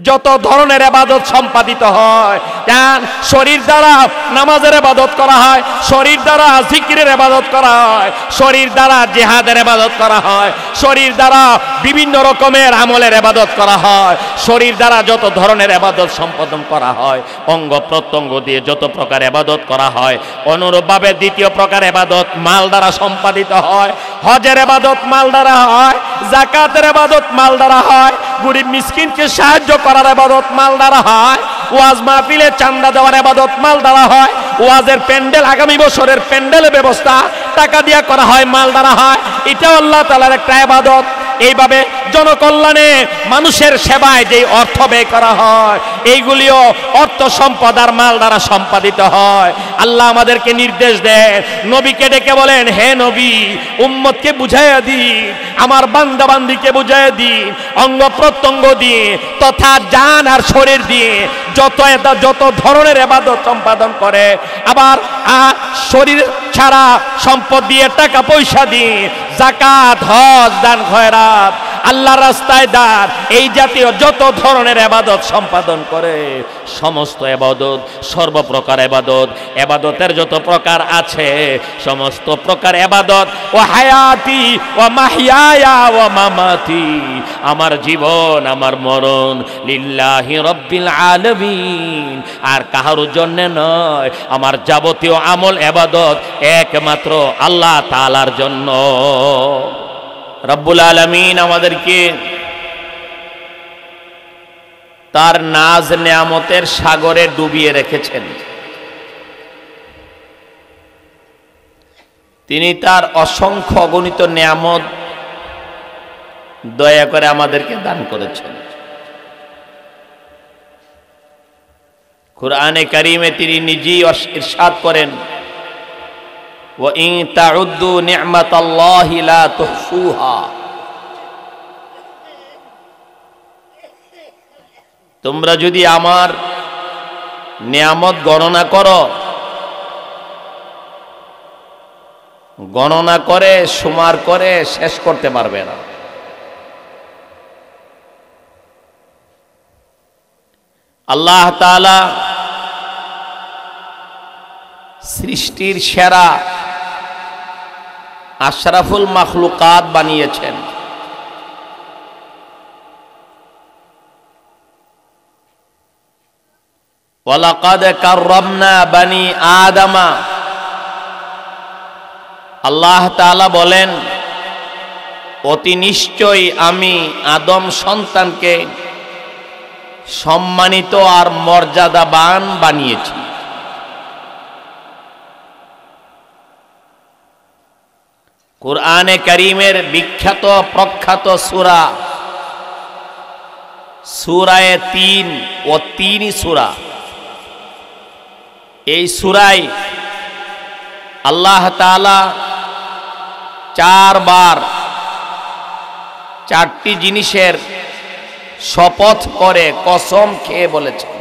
যত ধরনের ইবাদত সম্পাদিত হয়, শরীর দ্বারা নামাজের ইবাদত করা হয়, শরীর দ্বারা জিকিরের ইবাদত করা হয়, শরীর দ্বারা জিহাদের ইবাদত করা হয়, শরীর দ্বারা বিভিন্ন রকমের আমলের ইবাদত করা হয়, শরীর দ্বারা যত ধরনের ইবাদত সম্পাদন করা হয়, অঙ্গ প্রত্যঙ্গ দিয়ে যত প্রকার ইবাদত করা হয়, অনুরূপভাবে দ্বিতীয় প্রকার ইবাদত মাল দ্বারা সম্পাদিত হয়। হজের ইবাদত মাল দ্বারা হয়, যাকাতের ইবাদত মাল দ্বারা হয়, গরিব মিসকিনকে সাহায্য করার ইবাদত মাল দ্বারা হয়, ওয়াজ মাহফিলে চাঁদা দেওয়ার ইবাদত মাল দ্বারা হয়, ওয়াজের প্যান্ডেল আগামী বছরের প্যান্ডেলের ব্যবস্থা টাকা দিয়ে করা হয়, মাল দ্বারা হয়। এটা আল্লাহ তাআলার একটা ইবাদত। এইভাবে জনকল্যাণে মানুষের সেবায় যে অর্থ ব্যয় করা হয়, এইগুলিও অর্থ সম্পদ আর মাল দ্বারা সম্পাদিত হয়। আল্লাহ আমাদেরকে নির্দেশ দেন, নবীকে ডেকে বলেন, হে নবী, উম্মতকে বুঝাইয়া দিন, আমার বান্দা বান্দিকে বুঝাইয়া দিন, অঙ্গ প্রত্যঙ্গ দিয়ে তথা জান আর শরীর দিয়ে যত ধরনের ইবাদত সম্পাদন করে, আবার শরীর ছাড়া সম্পদ দিয়ে টাকা পয়সা দিয়ে যাকাত, হজ, দান খয়রাত, আল্লাহর রাস্তায় দান, এই জাতীয় যত ধরনের ইবাদত সম্পাদন করে, সমস্ত ইবাদত, সর্বপ্রকার ইবাদত, ইবাদতের যত প্রকার আছে সমস্ত প্রকার ইবাদত, ও হায়াতি ও মাহইয়ায়া ও মামাতি, আমার জীবন আমার মরণ লিল্লাহি রাব্বিল আলামিন, আর কাহারও জন্য নয়। আমার যাবতীয় আমল ইবাদত একমাত্র আল্লাহ তাআলার জন্য। রব্বুল আলামিন আমাদেরকে তার নাজ নেয়ামতের সাগরে ডুবিয়ে রেখেছেন। তিনি তার অসংখ্য অগণিত নেয়ামত দয়া করে আমাদেরকে দান করেছেন। কুরআনে কারীমে তিনি নিজেই ইরশাদ করেন, ওয়া ইন তাউদ্দু নি'মাতাল্লাহি লা তুহসুহা, তোমরা যদি আমার নিয়ামত গণনা করো, গণনা করে সুমার করে শেষ করতে পারবে না। আল্লাহ তাআলা সৃষ্টির সেরা আশরাফুল মাখলুকাত বানিয়েছেন। ওয়ালাকাদ কাররামনা বানি আদমা, আল্লাহ তাআলা বলেন, অতি নিশ্চয়ই আমি আদম সন্তানকে সম্মানিত আর মর্যাদাবান বানিয়েছি। কুরআনে কারীমের বিখ্যাত প্রখ্যাত সূরা সূরায়ে ৩ ও ৩ সূরা, এই সূরায় আল্লাহ তাআলা ৪ বার ৪টি জিনিসের শপথ করে কসম খেয়ে বলেছেন।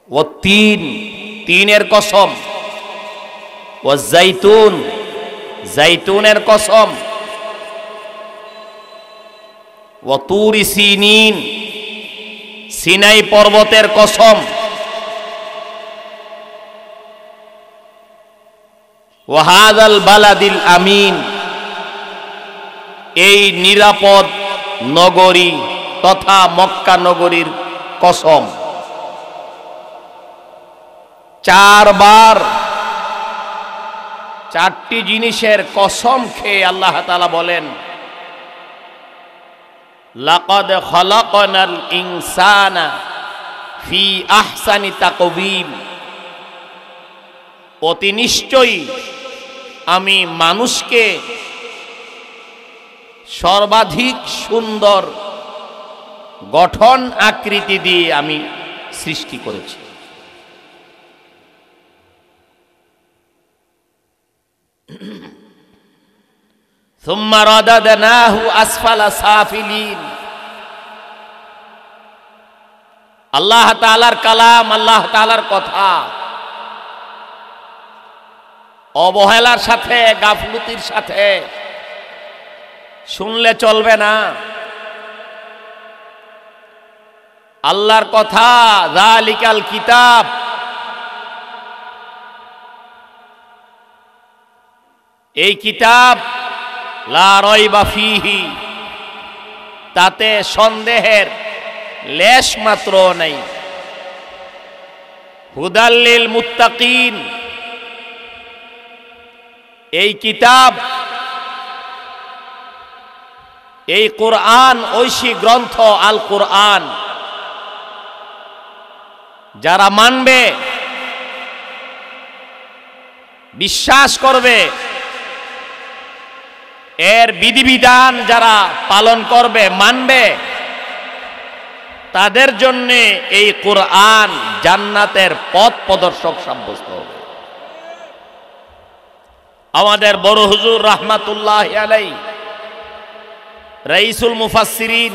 ও তিনের কসম, ও জাইতুনের কসম, ও তুরি সিনিন, সিনাই পর্বতের কসম, ও হাযাল বালাদিল আমিন, এই নিরাপদ নগরী তথা মক্কা নগরীর কসম। ৪ বার ৪টি জিনিসের কসম খেয়ে আল্লাহ তাআলা বলেন, লাকাদ খালাকনাল ইনসানা ফি আহসানি তাকওয়িম, অতি নিশ্চয়ই আমি মানুষকে সর্বাধিক সুন্দর গঠন আকৃতি দিয়ে আমি সৃষ্টি করেছি। সুম্মা রাদাদনাহু আসফালা সাফিলিন, আল্লাহ তাআলার কালাম, আল্লাহ তাআলার কথা অবহেলার সাথে গাফলতির সাথে শুনলে চলবে না। আল্লাহর কথা, যালিকাল কিতাব, এই কিতাব লা রাইবা ফীহি, তাতে সন্দেহের লেশ মাত্র নাই। হুদাল লিল মুত্তাকিন, এই কিতাব, এই কোরআন, ঐশী গ্রন্থ আল কোরআন যারা মানবে, বিশ্বাস করবে, এর বিধিবিধান যারা পালন করবে, মানবে, তাদের জন্য এই কোরআন জান্নাতের পথ প্রদর্শক সাব্যস্ত হবে। আমাদের বড় হুজুর রাহমাতুল্লাহি আলাইহি, রাইসুল মুফাসসিরিন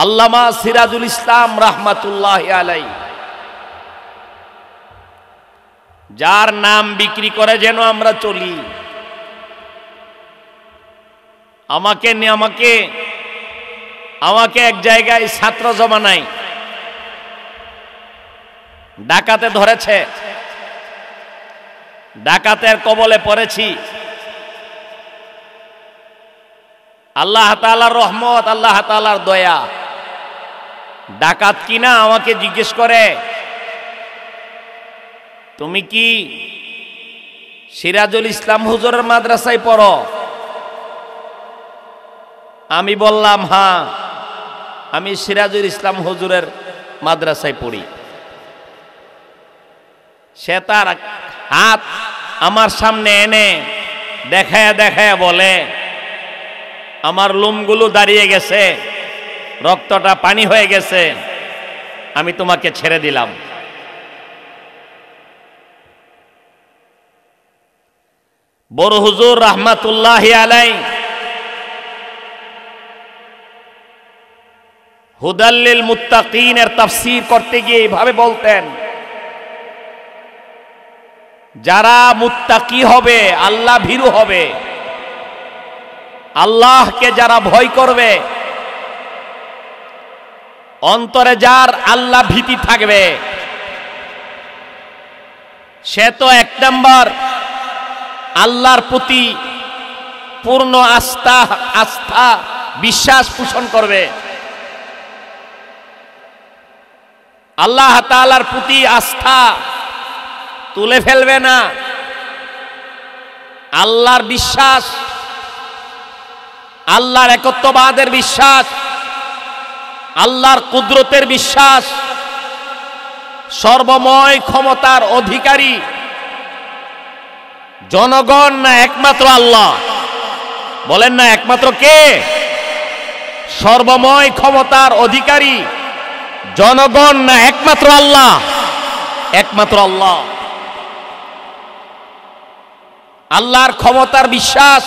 আল্লামা সিরাজুল ইসলাম রাহমাতুল্লাহি আলাইহি, যার নাম বিক্রি করে যেন আমরা চলি, আমাকে এক জায়গায় ছাত্র জমানায় ডাকাতে ধরেছে, ডাকাতের কবলে পড়েছি। আল্লাহ তাআলার রহমত, আল্লাহ তাআলার দয়া। ডাকাত কিনা আমাকে জিজ্ঞেস করে, তুমি কি সিরাজুল ইসলাম হুজুরের মাদ্রাসায় পড়ো? আমি বললাম, হ্যাঁ, আমি সিরাজুল ইসলাম হুজুরের মাদ্রাসায় পড়ি। সে তার হাত আমার সামনে এনে দেখায় দেখায় বলে, আমার লোমগুলো দাঁড়িয়ে গেছে, রক্তটা পানি হয়ে গেছে, আমি তোমাকে ছেড়ে দিলাম। বড় হুজুর রাহমাতুল্লাহি আলাইহি হুদাল লিল মুত্তাকিন এর তাফসীর করতে গিয়ে এইভাবে বলতেন, যারা মুত্তাকি হবে, আল্লাহ ভীরু হবে, আল্লাহকে যারা ভয় করবে, অন্তরে যার আল্লাহ ভীতি থাকবে, সে তো এক নাম্বার আল্লাহর প্রতি পূর্ণ আস্থা বিশ্বাস পোষণ করবে, আল্লাহ তাআলার প্রতি আস্থা তুলে ফেলবে না, আল্লাহর বিশ্বাস, আল্লাহর একত্ববাদের বিশ্বাস, আল্লাহর কুদরতের বিশ্বাস, সর্বময় ক্ষমতার অধিকারী জনগণ না একমাত্র আল্লাহ? বলেন না, একমাত্র কে? সর্বময় ক্ষমতার অধিকারী জনগণ না একমাত্র আল্লাহ? একমাত্র আল্লাহ। আল্লাহর ক্ষমতার বিশ্বাস,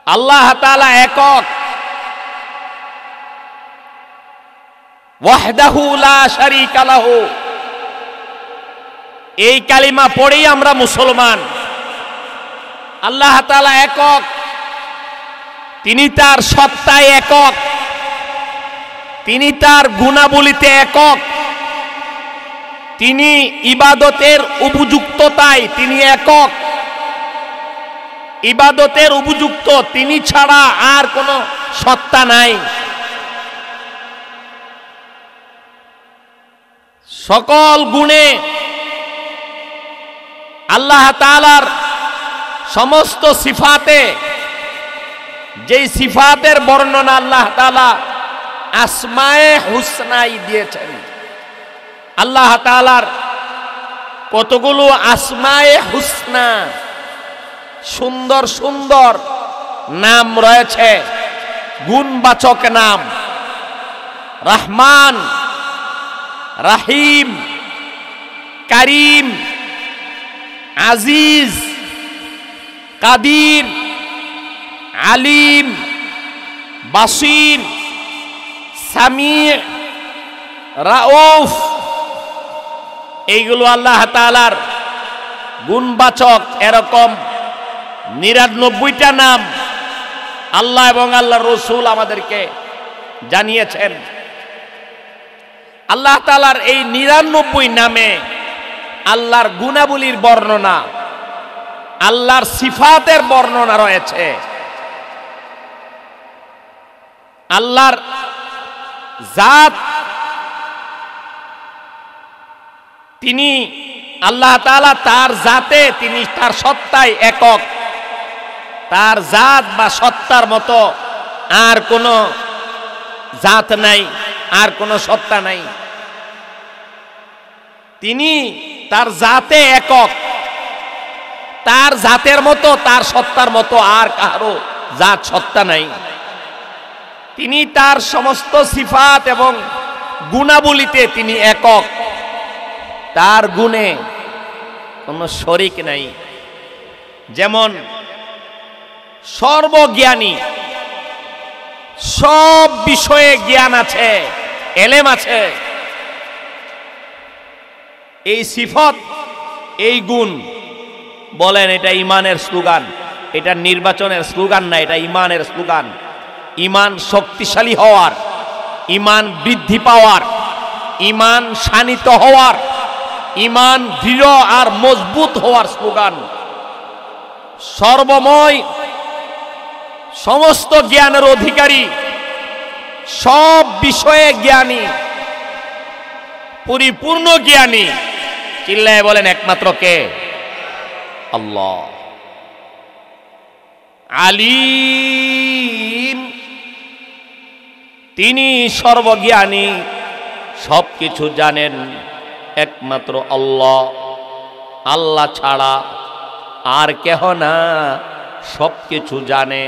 আল্লাহ তাআলা একক, ওয়াহদাহু লা শারীকা লাহু। এই কালিমা পড়েই আমরা মুসলমান। আল্লাহ তাআলা একক, তিনি তার সত্তায় একক, তিনি তার গুণাবলীতে একক, তিনি ইবাদতের উপযুক্ততায় তিনি একক, ইবাদতের উপযুক্ত তিনি ছাড়া আর কোনো সত্তা নাই। সকল গুণে আল্লাহ তাআলার সমস্ত সিফাতে, যেই সিফাতের বর্ণনা আল্লাহ তাআলা আসমায়ে হুসনায় দিয়েছেন। আল্লাহ তাআলার কতগুলো আসমায়ে হুসনা, সুন্দর সুন্দর নাম রয়েছে, গুণবাচক নাম। রহমান, রাহিম, কারিম, আজিজ, কাদির, আলিম, বাসির, সামি', রাউফ, এইগুলো আল্লাহ তাআলার গুণবাচক। এরকম 99টা নাম আল্লাহ এবং আল্লাহর রাসূল আমাদেরকে জানিয়েছেন। আল্লাহ তাআলার এই ৯৯ নামে আল্লাহর গুণাবলীর বর্ণনা, আল্লাহর সিফাতের বর্ণনা রয়েছে। আল্লাহর জাত, তিনি আল্লাহ তাআলা তার জাতে, তিনি তার সত্তায় একক। তার জাত বা সত্তার মতো আর কোনো জাত নাই, আর কোনো সত্তা নাই। তিনি তার জাতে একক, তার জাতের মতো, তার সত্তার মতো আর কারো জাত সত্তা নাই। তিনি তার সমস্ত সিফাত এবং গুণাবলীতে তিনি একক, তার গুণে কোনো শরীক নাই। যেমন সর্বজ্ঞানী, সব বিষয়ে জ্ঞান আছে, এলেম আছে। এই সিফত, এই গুণ, বলেন এটা ইমানের স্লোগান, এটা নির্বাচনের স্লোগান না, এটা ইমানের স্লোগান। ইমান শক্তিশালী হওয়ার, ইমান বৃদ্ধি পাওয়ার, ইমান শানিত হওয়ার, ইমান দৃঢ় আর মজবুত হওয়ার স্লোগান। সর্বময়, সমস্ত জ্ঞানের অধিকারী, সব বিষয়ে জ্ঞানী, পরিপূর্ণ জ্ঞানী, চিল্লায় বলেন একমাত্র কে? আল্লাহ। আলিম, তিনি সর্বজ্ঞানী, সবকিছু জানেন একমাত্র আল্লাহ। আল্লাহ ছাড়া আর কেহ না, সবকিছু জানে,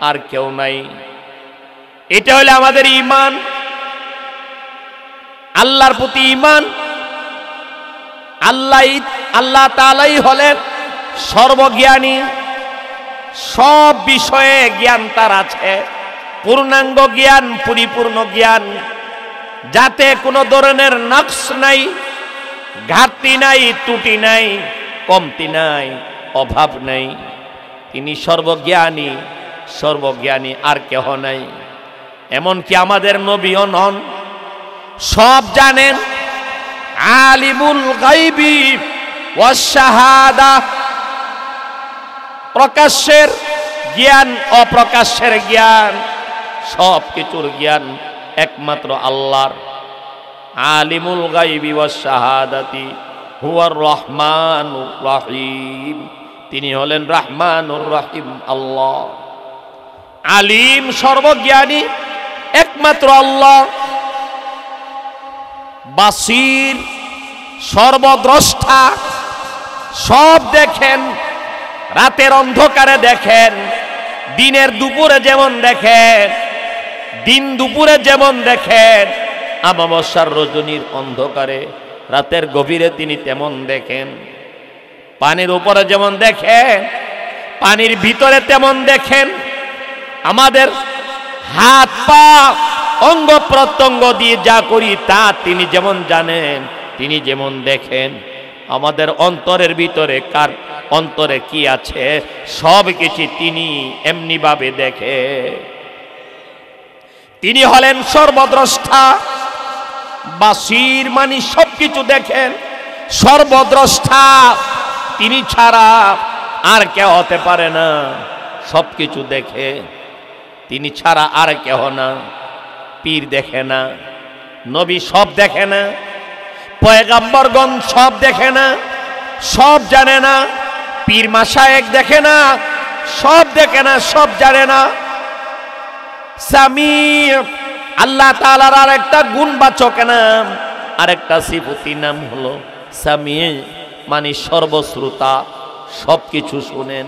আর কেউ নাই। এটা হলো আমাদের ঈমান, আল্লাহর প্রতি ঈমান। আল্লাহ তাআলাই হলেন সর্বজ্ঞানী, সব বিষয়ে জ্ঞান তার আছে, পূর্ণাঙ্গ জ্ঞান, পরিপূর্ণ জ্ঞান, যাতে কোনো ধরনের নকশ নাই, ঘাটতি নাই, ত্রুটি নাই, কমতি নাই, অভাব নাই। তিনি সর্বজ্ঞানী, সর্বজ্ঞানী, আর কেহ নাই। এমনকি আমাদের নবীও নন, সব জানেন। আলিমুল গায়বি ওয়াস শাহাদা, প্রকাশ্যের জ্ঞান, অপ্রকাশ্যের জ্ঞান, সব কিছুর জ্ঞান একমাত্র আল্লাহর। আলিমুল গায়বি ওয়াস শাহাদাতি হুয়ার রহমানুর রহিম, তিনি হলেন রহমানুর রহিম আল্লাহ। আলিম, সর্বজ্ঞানী একমাত্র আল্লাহ। বাসির, সর্বদ্রষ্টা, সব দেখেন, রাতের অন্ধকারে দেখেন, দিনের দুপুরে যেমন দেখেন, দিন দুপুরে যেমন দেখেন, অমাবস্যার রজনীর অন্ধকারে, রাতের গভীরে তিনি তেমন দেখেন। পানির উপরে যেমন দেখেন, পানির ভিতরে তেমন দেখেন। আমাদের হাত পা অঙ্গ প্রত্যঙ্গ দিয়ে যা করি তা তিনি যেমন জানেন, তিনি যেমন দেখেন। আমাদের অন্তরের ভিতরে কার অন্তরে কি আছে সব কিছু তিনি এমনি ভাবে দেখে। তিনি হলেন সর্বদ্রষ্টা। বাসির মানে সবকিছু দেখেন, সর্বদ্রষ্টা, তিনি ছাড়া আর কেউ হতে পারে না। সবকিছু দেখে, তিনি ছাড়া আর কেহ না। পীর দেখে না, নবী সব দেখে না, পয়গাম্বরগণ সব দেখে না, সব জানে না। পীর মাশায়েখ দেখে না, সব দেখে না, সব জানে না। সামিউ, আল্লাহ তাআলার আরেকটা গুণবাচক নাম, আরেকটা সিফতি নাম হলো সামিউ, মানে সর্বশ্রোতা, সবকিছু শুনেন।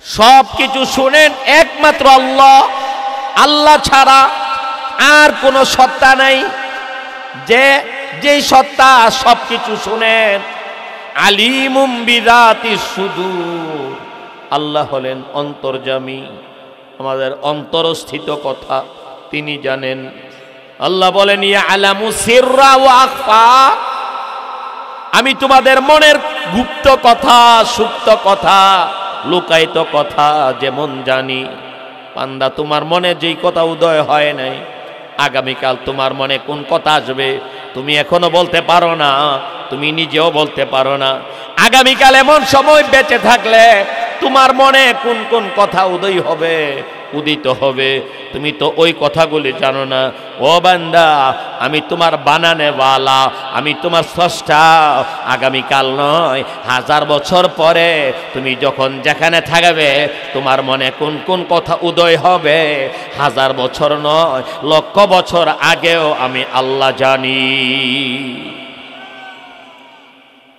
সবকিছু শুনেন একমাত্র আল্লাহ। আল্লাহ ছাড়া আর কোনো সত্তা নাই, যে সত্তা সবকিছু শুনেন। আলিমুম বিযাতিস সুদূর, আল্লাহ হলেন অন্তর্যামী, আমাদের অন্তরস্থিত কথা তিনি জানেন। আল্লাহ বলেন ইয়ালামু সিররা ওয়া আখফা, আমি তোমাদের মনের গুপ্ত কথা, সুপ্ত কথা, লুকায়িত কথা যেমন জানি, বান্দা তোমার মনে যেই কথা উদয় হয় নাই, আগামীকাল তোমার মনে কোন কথা আসবে তুমি এখনো বলতে পারো না, তুমি নিজেও বলতে পারো না। আগামীকাল এমন সময় বেঁচে থাকলে তোমার মনে কোন কোন কথা উদয় হবে, উদিত হবে, তুমি তো ওই কথাগুলি জানো না। ও বান্দা, আমি তোমার বানানে ওয়ালা, আমি তোমার স্রষ্টা। আগামীকাল নয়, 1000 বছর পরে তুমি যখন যেখানে থাকবে তোমার মনে কোন কোন কথা উদয় হবে 1000 বছর নয়, 1,00,000 বছর আগেও আমি আল্লাহ জানি।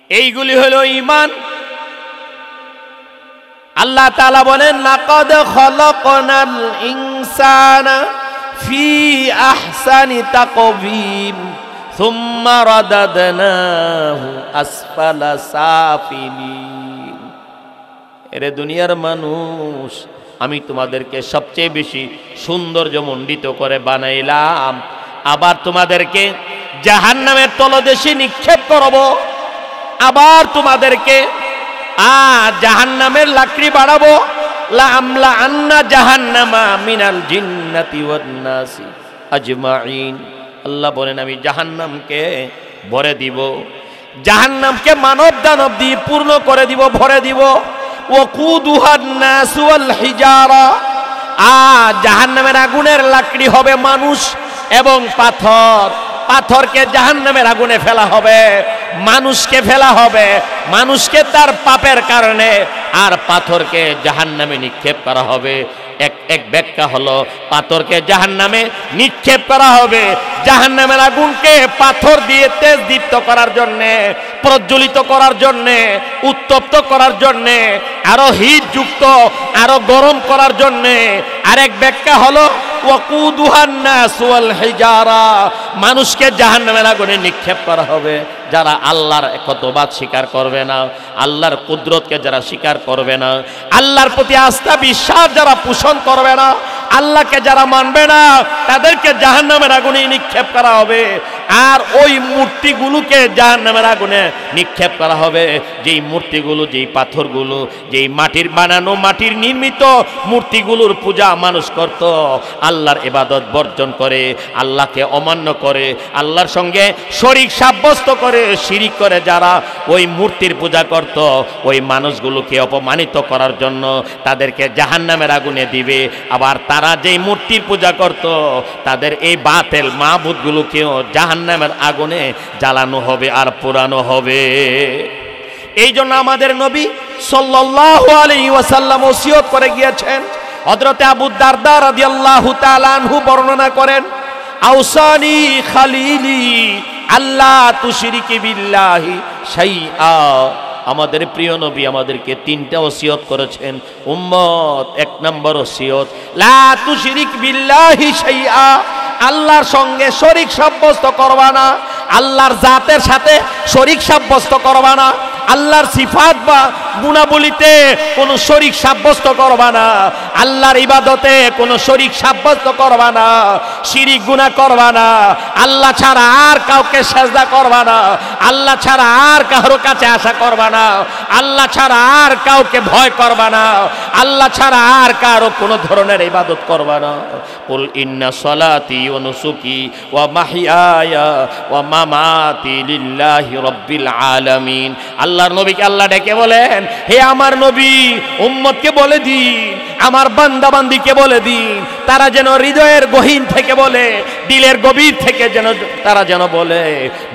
এইগুলি হলো ঈমান। আল্লাহ তাআলা বলেন, লাকাদ খলাকনাল ইনসানা ফি আহসানি তাকওয়িম সুম্মা রাদাদনাহু আসফালা সাফিলিন। এরে দুনিয়ার মানুষ, আমি তোমাদেরকে সবচেয়ে বেশি সৌন্দর্যমণ্ডিত করে বানাইলাম, আবার তোমাদেরকে জাহান্নামের তলদেশে নিক্ষেপ করব, আবার তোমাদেরকে জাহান্নামের লাকড়ি বাড়াবো। লাআমলা আন্না জাহান্নামা মিনাল জিন্নাতি ওয়ান নাসি আজমাইন। আল্লাহ বলেন, আমি জাহান্নামকে ভরে দিব, জাহান্নামকে মানব দানব দিয়ে পূর্ণ করে দিব, ভরে দিব। ওয়াকুদুহান নাস ওয়াল হিজারা, জাহান্নামের আগুনের লাকড়ি হবে মানুষ এবং পাথর। পাথরকে জাহান্নামের আগুনে ফেলা হবে, মানুষকে ফেলা হবে, মানুষকে তার পাপের কারণে, আর পাথরকে জাহান্নামে নিক্ষেপ করা হবে। এক ব্যাখ্যা হলো, পাথরকে জাহান্নামে নিক্ষেপ করা হবে, জাহান্নামের আগুনকে পাথর দিয়ে তেজ দীপ্ত করার জন্যে, প্রজ্বলিত করার জন্যে, উত্তপ্ত করার জন্যে, আরো হিট যুক্ত, আরো গরম করার জন্যে। আরেক ব্যাখ্যা হলো ওয়াকুদুহান নাস ওয়াল হিজারা, মানুষকে জাহান্নামের আগুনে নিক্ষেপ করা হবে। যারা আল্লাহর একত্ববাদ স্বীকার করবে না, আল্লাহর কুদরতকে যারা স্বীকার করবে না, আল্লাহর প্রতি আস্থা বিশ্বাস যারা পোষণ করবে না, আল্লাহকে যারা মানবে না, তাদেরকে জাহান্নামের আগুনে নিক্ষেপ করা হবে। আর ওই মূর্তিগুলোকে জাহান্নামের আগুনে নিক্ষেপ করা হবে, যেই মূর্তিগুলো, যেই পাথরগুলো, যেই মাটির বানানো, মাটির নির্মিত মূর্তিগুলোর পূজা মানুষ করত, আল্লাহর ইবাদত বর্জন করে, আল্লাহকে অমান্য করে, আল্লাহর সঙ্গে শরীক সাব্যস্ত করে, শিরিক করে যারা ওই মূর্তির পূজা করত, ওই মানুষগুলোকে অপমানিত করার জন্য তাদেরকে জাহান্নামের আগুনে দিবে। আবার তারা যেই মূর্তির পূজা করত, তাদের এই বাতিল মাবুদগুলোকেও জাহান্নামের আগুনে জ্বালানো হবে আর পোড়ানো হবে। এই জন্য আমাদের নবী সাল্লাল্লাহু আলাইহি ওয়াসাল্লাম ওসিয়ত করে গিয়েছেন। হযরতে আবু দারদা রাদিয়াল্লাহু তাআলা আনহু বর্ণনা করেন, আউসানি খালিলি আল্লাহ তুশরিকি বিল্লাহি শাইআ। আমাদের প্রিয় নবী আমাদেরকে 3টা ওসিয়ত করেছেন উম্মত। 1 নম্বর ওসিয়ত, লা তুশরিক বিল্লাহি শাইআ, আল্লাহর সঙ্গে শরীক সাব্যস্ত করবা না, আল্লাহর জাতের সাথে শরীক সাব্যস্ত করবা না, আল্লাহর সিফাত বা গুণাবলীতে কোনো শরীক সাব্যস্ত করবা না, আল্লাহর ইবাদতে কোনো শরীক সাব্যস্ত করবা না, শিরিক গুনাহ করবা না, আল্লাহ ছাড়া আর কাউকে সেজদা করবা না, আল্লাহ ছাড়া আর কারো কাছে আশা করবা না, আল্লাহ ছাড়া আর কাউকে ভয় করবা না, আল্লাহ ছাড়া আর কারো কোনো ধরনের ইবাদত করবা না। কুল ইন্না সলাতি ওয়া নুসুকি ওয়া মাহইয়ায়া ওয়া মামাতি লিল্লাহি রাব্বিল আলামিন। আল্লাহর নবীকে আল্লাহ ডেকে বলেন, হে আমার নবী, উম্মতকে বলে দিন, আমার বান্দা বান্দিকে বলে দিন, তারা যেন হৃদয়ের গহীন থেকে বলে, দিলের গভীর থেকে যেন তারা যেন বলে,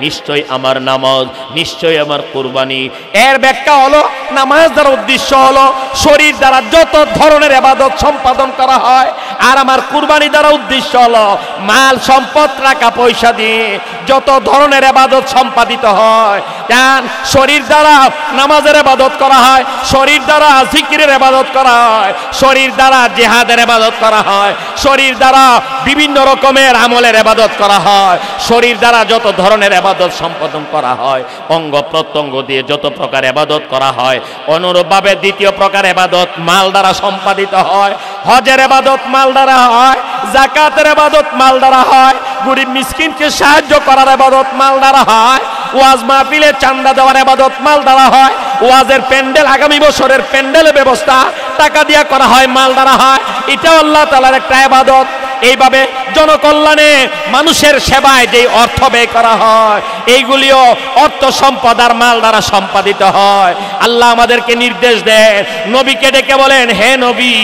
নিশ্চয় আমার নামাজ, নিশ্চয় আমার কুরবানি। এর ব্যাখ্যা হলো, নামাজ দ্বারা উদ্দেশ্য হলো শরীর দ্বারা যত ধরনের ইবাদত সম্পাদন করা হয়, আর আমার কুরবানি দ্বারা উদ্দেশ্য হলো মাল সম্পদ টাকা পয়সা দিয়ে যত ধরনের ইবাদত সম্পাদিত হয়। কারণ শরীর দ্বারা নামাজের ইবাদত করা হয়, শরীর দ্বারা জিকিরের ইবাদত করা হয়, শরীর দ্বারা জিহাদের ইবাদত করা হয়, শরীর দ্বারা বিভিন্ন রকমের আমলের ইবাদত করা হয়, শরীর দ্বারা যত ধরনের ইবাদত সম্পাদন করা হয়, অঙ্গ প্রত্যঙ্গ দিয়ে যত প্রকার ইবাদত করা হয়, অনুরূপভাবে দ্বিতীয় প্রকার ইবাদত মাল দ্বারা সম্পাদিত হয়। হজের ইবাদত মাল দ্বারা হয়, যাকাতের ইবাদত মাল দ্বারা হয়, গরিব মিসকিনকে সাহায্য করার ইবাদত মাল দ্বারা হয়, ওয়াজ মাহফিলে চাঁদা দেওয়ার ইবাদত মাল দ্বারা হয়, ওয়াজের প্যান্ডেল, আগামী বছরের প্যান্ডেলের ব্যবস্থা টাকা দিয়ে করা হয়, মাল দ্বারা হয়, এটাও আল্লাহ তাআলার একটা ইবাদত। এইভাবে জনকল্যাণে মানুষের সেবায় যে অর্থ ব্যয় করা হয়, এইগুলিও অর্থ সম্পদ আর মাল দ্বারা সম্পাদিত হয়। আল্লাহ আমাদেরকে নির্দেশ দেন, নবীকে ডেকে বলেন, হে নবী,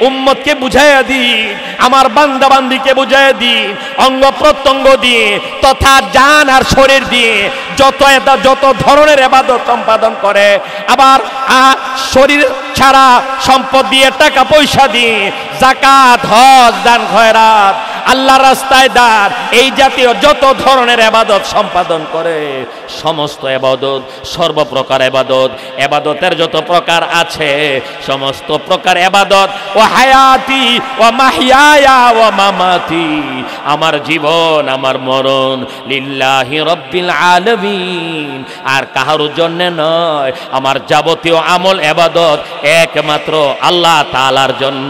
উম্মতকে বুঝাইয়া দিন, আমার বান্দা বান্দিকে বুঝাইয়া দিন, অঙ্গ প্রত্যঙ্গ দিয়ে তথা জান আর শরীর দিয়ে যত ধরনের ইবাদত সম্পাদন করে, আবার শরীর ছাড়া সম্পদ দিয়ে, টাকা পয়সা দিয়ে, যাকাত, হজ, দান খয়রাত, আল্লাহর রাস্তায় দান, এই জাতীয় যত ধরনের ইবাদত সম্পাদন করে, সমস্ত ইবাদত, সর্বপ্রকার ইবাদত, ইবাদতের যত প্রকার আছে, সমস্ত প্রকার ইবাদত, ও হায়াতি ও মাহইয়ায়া ও মামাতি, আমার জীবন আমার মরণ, লিল্লাহি রাব্বিল আলামিন, আর কাহারও জন্য নয়। আমার যাবতীয় আমল ইবাদত একমাত্র আল্লাহ তাআলার জন্য।